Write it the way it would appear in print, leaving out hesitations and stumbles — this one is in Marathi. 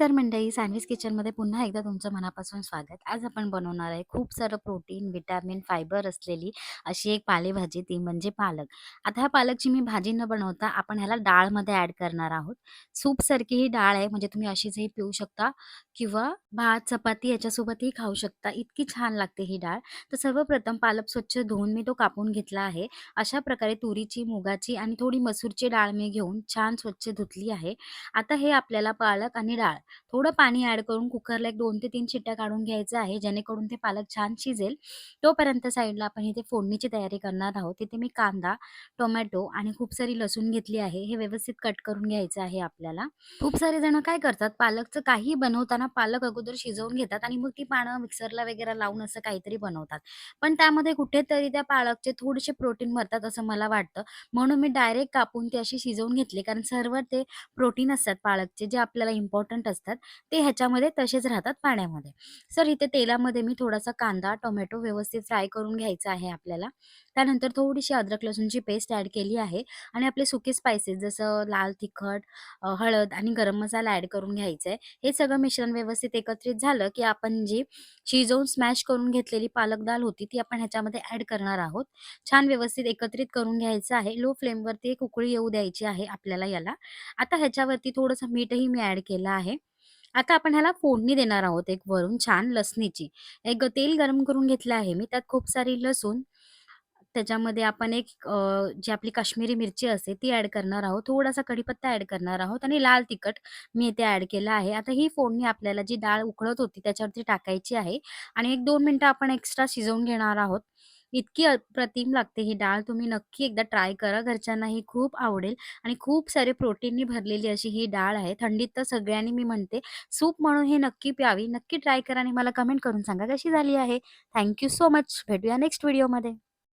तर मंडळी सँडविच किचनमध्ये पुन्हा एकदा तुमचं मनापासून स्वागत. आज आपण बनवणार आहे खूप सारं प्रोटीन, व्हिटॅमिन, फायबर असलेली अशी एक पालेभाजी ती म्हणजे पालक. आता ह्या पालकची मी भाजी न बनवता आपण ह्याला डाळमध्ये ॲड करणार आहोत. सूपसारखी ही डाळ आहे म्हणजे तुम्ही अशीचही पिऊ शकता किंवा भात, चपाती याच्यासोबतही खाऊ शकता. इतकी छान लागते ही डाळ. तर सर्वप्रथम पालक स्वच्छ धुवून मी तो कापून घेतला आहे. अशा प्रकारे तुरीची, मुगाची आणि थोडी मसूरची डाळ मी घेऊन छान स्वच्छ धुतली आहे. आता हे आपल्याला पालक आणि डाळ थोडं पाणी ॲड करून कुकरला एक 2 ते 3 शिट्ट्या काढून घ्यायचं आहे, जेणेकरून ते पालक छान शिजेल. तोपर्यंत साईडला आपण इथे फोडणीची तयारी करणार आहोत. तिथे मी कांदा, टोमॅटो आणि खूप सारी लसूण घेतली आहे. हे व्यवस्थित कट करून घ्यायचं आहे आपल्याला. खूप सारे जण काय करतात, पालकचं काहीही बनवताना पालक अगोदर शिजवून घेतात आणि मग ती पानं मिक्सरला वगैरे लावून असं काहीतरी बनवतात. पण त्यामध्ये कुठेतरी त्या पालकचे थोडेसे प्रोटीन मरतात असं मला वाटतं. म्हणून मी डायरेक्ट कापून ती अशी शिजवून घेतली. कारण सर्व ते प्रोटीन असतात पालकचे, जे आपल्याला इम्पोर्टंट असतात. ते ह्याच्यामध्ये तसेच राहतात पाण्यामध्ये. तर इथे तेलामध्ये मी थोडासा कांदा, टोमॅटो व्यवस्थित फ्राय करून घ्यायचा आहे आपल्याला. त्यानंतर थोडीशी अद्रक लसूणची पेस्ट ॲड केली आहे आणि आपले सुके स्पाइसेस जसं लाल तिखट, हळद आणि गरम मसाला ॲड करून घ्यायचा आहे. हे सगळं मिश्रण व्यवस्थित एकत्रित झालं, की आपण जी शिजवून स्मॅश करून घेतलेली पालक दाल होती, ती आपण ह्याच्यामध्ये ॲड करणार आहोत. छान व्यवस्थित एकत्रित करून घ्यायचं आहे. लो फ्लेमवरती एक उकळी येऊ द्यायची आहे आपल्याला याला. आता ह्याच्यावरती थोडंसं मीठही मी ॲड केलं आहे. आता आपण ह्याला फोडणी देणार आहोत एक वरून छान लसणीची. एक तेल गरम करून घेतलं आहे मी. त्यात खूप सारी लसूण, त्याच्यामध्ये आपण जी आपली काश्मीरी मिरची असते ती ॲड करणार आहोत. थोडासा कढीपत्ता ॲड करणार आहोत आणि लाल तिखट मी इथे ॲड केलं आहे. आता ही फोडणी आपल्याला जी डाळ उकळत होती त्याच्यावरती टाकायची आहे आणि 1-2 मिनिटं आपण एक्स्ट्रा शिजवून घेणार आहोत. इतकी अप्रतिम लागते ही डाळ. तुम्ही नक्की एकदा ट्राय करा. घरच्यांनाही खूप आवडेल आणि खूप सारे प्रोटीननी भरलेली अशी ही डाळ आहे. थंडीत तर सगळ्यांनी मी म्हणते सूप म्हणून हे नक्की प्यावी. नक्की ट्राय करा आणि मला कमेंट करून सांगा कशी झाली आहे. Thank so much. भेटूया नेक्स्ट व्हिडिओमध्ये.